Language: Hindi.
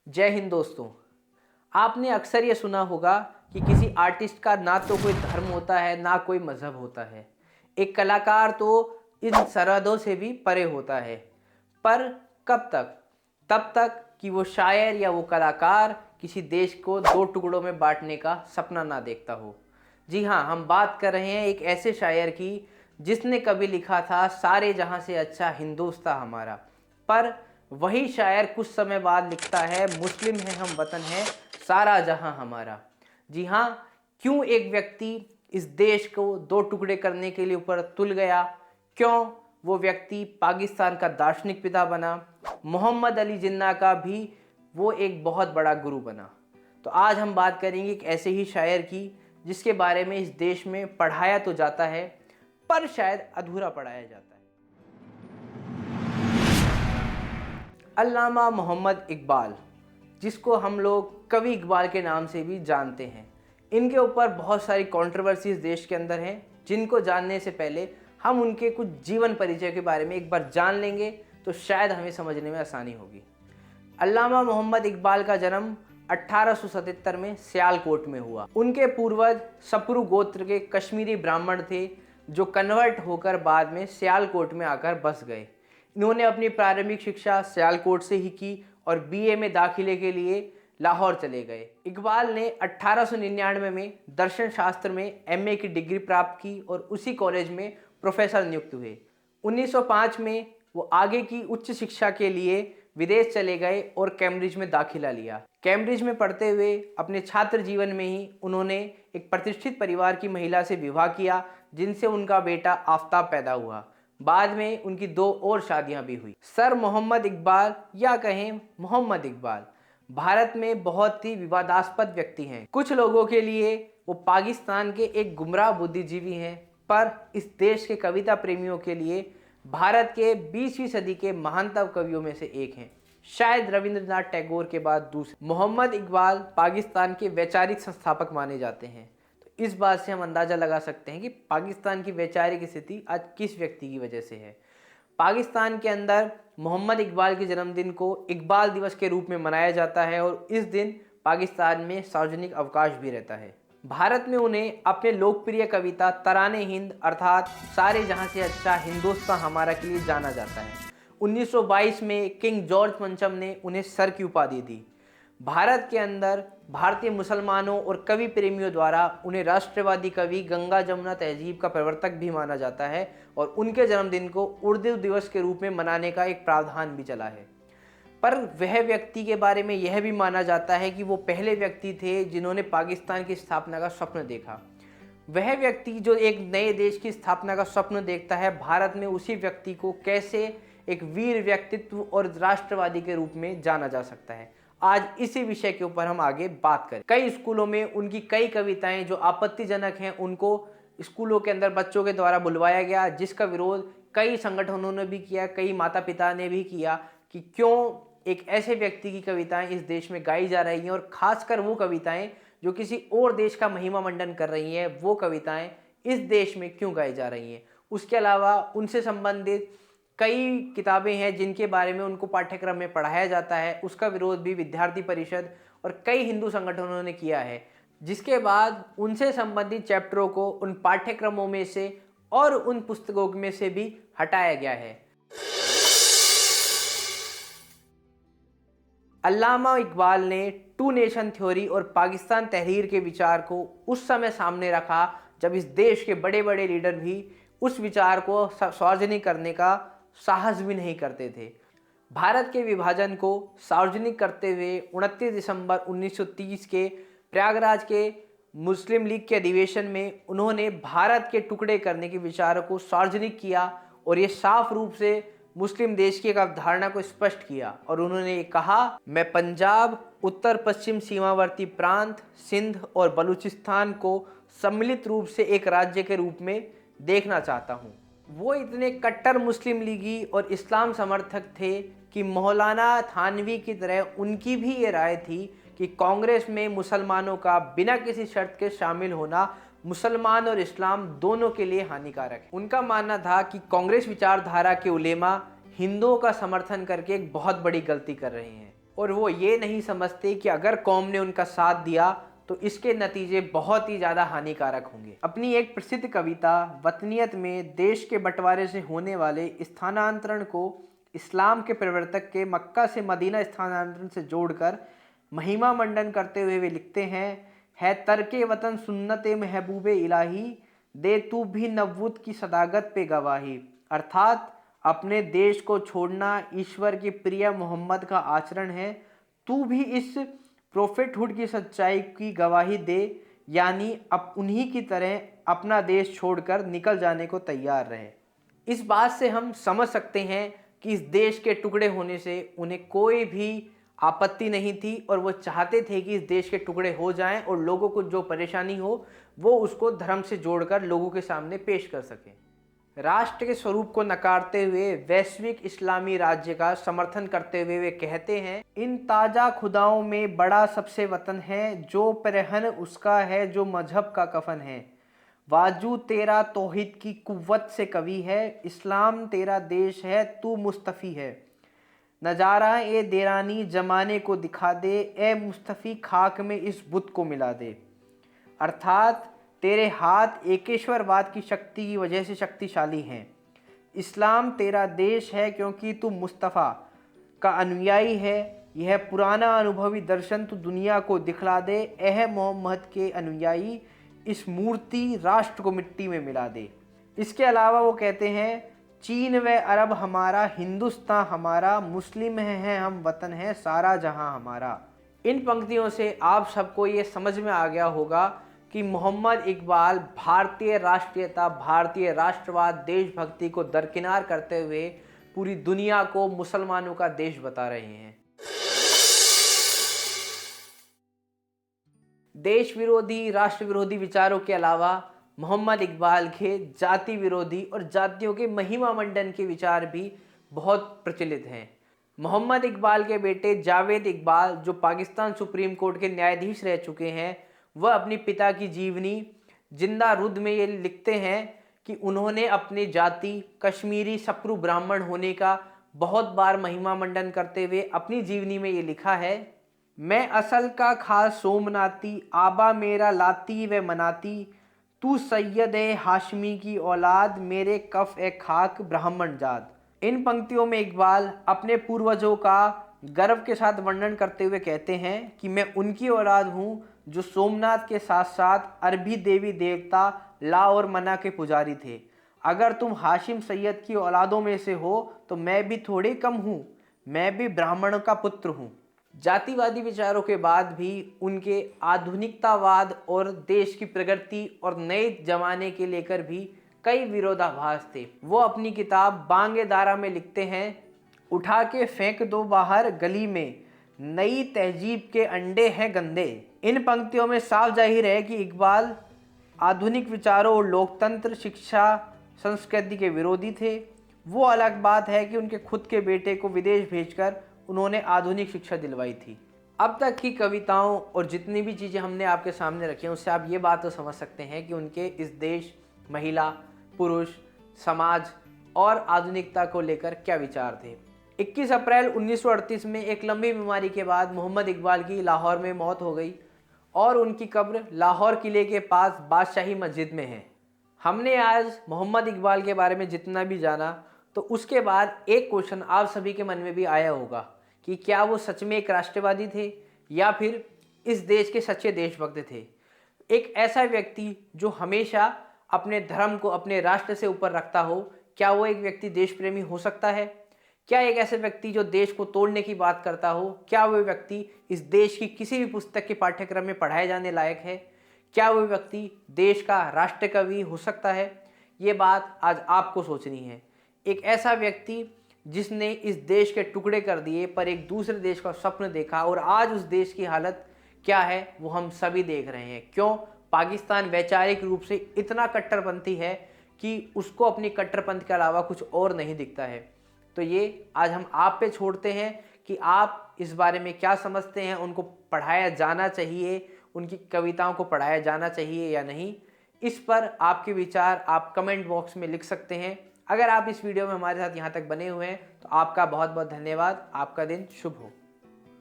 जय हिंद दोस्तों। आपने अक्सर ये सुना होगा कि किसी आर्टिस्ट का ना तो कोई धर्म होता है ना कोई मज़हब होता है। एक कलाकार तो इन सरहदों से भी परे होता है। पर कब तक? तब तक कि वो शायर या वो कलाकार किसी देश को दो टुकड़ों में बांटने का सपना ना देखता हो। जी हाँ, हम बात कर रहे हैं एक ऐसे शायर की जिसने कभी लिखा था सारे जहां से अच्छा हिंदुस्तान हमारा। पर वही शायर कुछ समय बाद लिखता है मुस्लिम है हम वतन है सारा जहां हमारा। जी हाँ, क्यों एक व्यक्ति इस देश को दो टुकड़े करने के लिए ऊपर तुल गया? क्यों वो व्यक्ति पाकिस्तान का दार्शनिक पिता बना? मोहम्मद अली जिन्ना का भी वो एक बहुत बड़ा गुरु बना। तो आज हम बात करेंगे एक ऐसे ही शायर की जिसके बारे में इस देश में पढ़ाया तो जाता है पर शायद अधूरा पढ़ाया जाता है। अल्लामा मोहम्मद इकबाल, जिसको हम लोग कवि इकबाल के नाम से भी जानते हैं। इनके ऊपर बहुत सारी कंट्रोवर्सीज देश के अंदर हैं, जिनको जानने से पहले हम उनके कुछ जीवन परिचय के बारे में एक बार जान लेंगे तो शायद हमें समझने में आसानी होगी। अल्लामा मोहम्मद इकबाल का जन्म 1877 में सियालकोट में हुआ। उनके पूर्वज सपरू गोत्र के कश्मीरी ब्राह्मण थे जो कन्वर्ट होकर बाद में सियालकोट में आकर बस गए। इन्होंने अपनी प्रारंभिक शिक्षा सियालकोट से ही की और बीए में दाखिले के लिए लाहौर चले गए। इकबाल ने 1899 में दर्शन शास्त्र में एमए की डिग्री प्राप्त की और उसी कॉलेज में प्रोफेसर नियुक्त हुए। 1905 में वो आगे की उच्च शिक्षा के लिए विदेश चले गए और कैम्ब्रिज में दाखिला लिया। कैम्ब्रिज में पढ़ते हुए अपने छात्र जीवन में ही उन्होंने एक प्रतिष्ठित परिवार की महिला से विवाह किया, जिनसे उनका बेटा आफताब पैदा हुआ। बाद में उनकी दो और शादियां भी हुई। सर मोहम्मद इकबाल या कहें मोहम्मद इकबाल भारत में बहुत ही विवादास्पद व्यक्ति हैं। कुछ लोगों के लिए वो पाकिस्तान के एक गुमराह बुद्धिजीवी हैं, पर इस देश के कविता प्रेमियों के लिए भारत के 20वीं सदी के महानतम कवियों में से एक हैं, शायद रविंद्रनाथ टैगोर के बाद दूसरे। मोहम्मद इकबाल पाकिस्तान के वैचारिक संस्थापक माने जाते हैं। तो इस बात से हम अंदाज़ा लगा सकते हैं कि पाकिस्तान की वैचारिक स्थिति आज किस व्यक्ति की वजह से है। पाकिस्तान के अंदर मोहम्मद इकबाल के जन्मदिन को इकबाल दिवस के रूप में मनाया जाता है और इस दिन पाकिस्तान में सार्वजनिक अवकाश भी रहता है। भारत में उन्हें अपने लोकप्रिय कविता तराने हिंद अर्थात सारे जहां से अच्छा हिंदुस्तान हमारा के लिए जाना जाता है। 1922 में किंग जॉर्ज पंचम ने उन्हें सर की उपाधि दी। भारत के अंदर भारतीय मुसलमानों और कवि प्रेमियों द्वारा उन्हें राष्ट्रवादी कवि गंगा जमुना तहजीब का प्रवर्तक भी माना जाता है और उनके जन्मदिन को उर्दू दिवस के रूप में मनाने का एक प्रावधान भी चला है। पर वह व्यक्ति के बारे में यह भी माना जाता है कि वो पहले व्यक्ति थे जिन्होंने पाकिस्तान की स्थापना का स्वप्न देखा। वह व्यक्ति जो एक नए देश की स्थापना का स्वप्न देखता है, भारत में उसी व्यक्ति को कैसे एक वीर व्यक्तित्व और राष्ट्रवादी के रूप में जाना जा सकता है। आज इसी विषय के ऊपर हम आगे बात करें। कई स्कूलों में उनकी कई कविताएं जो आपत्तिजनक हैं उनको स्कूलों के अंदर बच्चों के द्वारा बुलवाया गया, जिसका विरोध कई संगठनों ने भी किया, कई माता पिता ने भी किया कि क्यों एक ऐसे व्यक्ति की कविताएं इस देश में गाई जा रही हैं और खासकर वो कविताएं जो किसी और देश का महिमा मंडन कर रही हैं, वो कविताएं इस देश में क्यों गाई जा रही हैं। उसके अलावा उनसे संबंधित कई किताबें हैं जिनके बारे में उनको पाठ्यक्रम में पढ़ाया जाता है, उसका विरोध भी विद्यार्थी परिषद और कई हिंदू संगठनों ने किया है, जिसके बाद उनसे संबंधित चैप्टरों को उन पाठ्यक्रमों में से और उन पुस्तकों में से भी हटाया गया है। अल्लामा इकबाल ने टू नेशन थ्योरी और पाकिस्तान तहरीर के विचार को उस समय सामने रखा जब इस देश के बड़े बड़े लीडर भी उस विचार को सार्वजनिक करने का साहस भी नहीं करते थे। भारत के विभाजन को सार्वजनिक करते हुए 29 दिसंबर 1930 के प्रयागराज के मुस्लिम लीग के अधिवेशन में उन्होंने भारत के टुकड़े करने के विचारों को सार्वजनिक किया और ये साफ रूप से मुस्लिम देश की एक अवधारणा को स्पष्ट किया। और उन्होंने कहा, मैं पंजाब, उत्तर पश्चिम सीमावर्ती प्रांत, सिंध और बलूचिस्तान को सम्मिलित रूप से एक राज्य के रूप में देखना चाहता हूँ। वो इतने कट्टर मुस्लिम लीगी और इस्लाम समर्थक थे कि मौलाना थानवी की तरह उनकी भी ये राय थी कि कांग्रेस में मुसलमानों का बिना किसी शर्त के शामिल होना मुसलमान और इस्लाम दोनों के लिए हानिकारक है। उनका मानना था कि कांग्रेस विचारधारा के उलेमा हिंदुओं का समर्थन करके एक बहुत बड़ी गलती कर रहे हैं और वो ये नहीं समझते कि अगर कौम ने उनका साथ दिया तो इसके नतीजे बहुत ही ज़्यादा हानिकारक होंगे। अपनी एक प्रसिद्ध कविता वतनियत में देश के बंटवारे से होने वाले स्थानांतरण को इस्लाम के प्रवर्तक के मक्का से मदीना स्थानांतरण से जोड़कर महिमा मंडन करते हुए वे लिखते हैं, है तर्के वतन सुन्नत महबूबे इलाही, दे तू भी नव्वुत की सदागत पे गवाही। अर्थात अपने देश को छोड़ना ईश्वर की प्रिय मोहम्मद का आचरण है, तू भी इस प्रोफेटहुड की सच्चाई की गवाही दे, यानी अब उन्हीं की तरह अपना देश छोड़कर निकल जाने को तैयार रहे। इस बात से हम समझ सकते हैं कि इस देश के टुकड़े होने से उन्हें कोई भी आपत्ति नहीं थी और वो चाहते थे कि इस देश के टुकड़े हो जाएं और लोगों को जो परेशानी हो वो उसको धर्म से जोड़कर लोगों के सामने पेश कर सकें। राष्ट्र के स्वरूप को नकारते हुए वैश्विक इस्लामी राज्य का समर्थन करते हुए वे कहते हैं, इन ताजा खुदाओं में बड़ा सबसे वतन है, जो परहन उसका है, जो मजहब का कफन है। वाजू तेरा तौहीद की कुव्वत से कवि है, इस्लाम तेरा देश है, तू मुस्तफ़ी है। नजारा ए देरानी जमाने को दिखा दे, ए मुस्तफ़ी खाक में इस बुत को मिला दे। अर्थात तेरे हाथ एकेश्वरवाद की शक्ति की वजह से शक्तिशाली हैं। इस्लाम तेरा देश है क्योंकि तू मुस्तफ़ा का अनुयायी है। यह पुराना अनुभवी दर्शन तू दुनिया को दिखला दे। एह मोहम्मद के अनुयायी, इस मूर्ति राष्ट्र को मिट्टी में मिला दे। इसके अलावा वो कहते हैं, चीन व अरब हमारा, हिंदुस्तान हमारा, मुस्लिम हैं हम, वतन है सारा जहां हमारा। इन पंक्तियों से आप सबको ये समझ में आ गया होगा कि मोहम्मद इकबाल भारतीय राष्ट्रीयता, भारतीय राष्ट्रवाद, देशभक्ति को दरकिनार करते हुए पूरी दुनिया को मुसलमानों का देश बता रहे हैं। देश विरोधी, राष्ट्र विरोधी विचारों के अलावा मोहम्मद इकबाल के जाति विरोधी और जातियों के महिमा मंडन के विचार भी बहुत प्रचलित हैं। मोहम्मद इकबाल के बेटे जावेद इकबाल, जो पाकिस्तान सुप्रीम कोर्ट के न्यायाधीश रह चुके हैं, वह अपनी पिता की जीवनी जिंदा रुद में ये लिखते हैं कि उन्होंने अपनी जाति कश्मीरी सप्रू ब्राह्मण होने का बहुत बार महिमा मंडन करते हुए अपनी जीवनी में ये लिखा है, मैं असल का खास सोमनाती, आबा मेरा लाती व मनाती, तू सैयद ए हाशमी की औलाद, मेरे कफ ए खाक ब्राह्मण जात। इन पंक्तियों में इकबाल अपने पूर्वजों का गर्व के साथ वर्णन करते हुए कहते हैं कि मैं उनकी औलाद हूँ जो सोमनाथ के साथ साथ अरबी देवी देवता ला और मना के पुजारी थे। अगर तुम हाशिम सैयद की औलादों में से हो तो मैं भी थोड़ी कम हूँ, मैं भी ब्राह्मण का पुत्र हूँ। जातिवादी विचारों के बाद भी उनके आधुनिकतावाद और देश की प्रगति और नए जमाने के लेकर भी कई विरोधाभास थे। वो अपनी किताब बांगे दारा में लिखते हैं, उठा के फेंक दो बाहर गली में, नई तहजीब के अंडे हैं गंदे। इन पंक्तियों में साफ जाहिर है कि इकबाल आधुनिक विचारों और लोकतंत्र, शिक्षा, संस्कृति के विरोधी थे। वो अलग बात है कि उनके खुद के बेटे को विदेश भेजकर उन्होंने आधुनिक शिक्षा दिलवाई थी। अब तक की कविताओं और जितनी भी चीज़ें हमने आपके सामने रखी हैं उससे आप ये बात तो समझ सकते हैं कि उनके इस देश, महिला, पुरुष, समाज और आधुनिकता को लेकर क्या विचार थे। 21 अप्रैल 1938 में एक लंबी बीमारी के बाद मोहम्मद इकबाल की लाहौर में मौत हो गई और उनकी कब्र लाहौर किले के पास बादशाही मस्जिद में है। हमने आज मोहम्मद इकबाल के बारे में जितना भी जाना, तो उसके बाद एक क्वेश्चन आप सभी के मन में भी आया होगा कि क्या वो सच में एक राष्ट्रवादी थे या फिर इस देश के सच्चे देशभक्त थे। एक ऐसा व्यक्ति जो हमेशा अपने धर्म को अपने राष्ट्र से ऊपर रखता हो, क्या वो एक व्यक्ति देश प्रेमी हो सकता है? क्या एक ऐसे व्यक्ति जो देश को तोड़ने की बात करता हो, क्या वो व्यक्ति इस देश की किसी भी पुस्तक के पाठ्यक्रम में पढ़ाए जाने लायक है? क्या वो व्यक्ति देश का राष्ट्र कवि हो सकता है? ये बात आज आपको सोचनी है। एक ऐसा व्यक्ति जिसने इस देश के टुकड़े कर दिए पर एक दूसरे देश का स्वप्न देखा, और आज उस देश की हालत क्या है वो हम सभी देख रहे हैं। क्यों पाकिस्तान वैचारिक रूप से इतना कट्टरपंथी है कि उसको अपनी कट्टरपंथ के अलावा कुछ और नहीं दिखता है। तो ये आज हम आप पे छोड़ते हैं कि आप इस बारे में क्या समझते हैं। उनको पढ़ाया जाना चाहिए, उनकी कविताओं को पढ़ाया जाना चाहिए या नहीं, इस पर आपके विचार आप कमेंट बॉक्स में लिख सकते हैं। अगर आप इस वीडियो में हमारे साथ यहाँ तक बने हुए हैं तो आपका बहुत बहुत धन्यवाद। आपका दिन शुभ हो।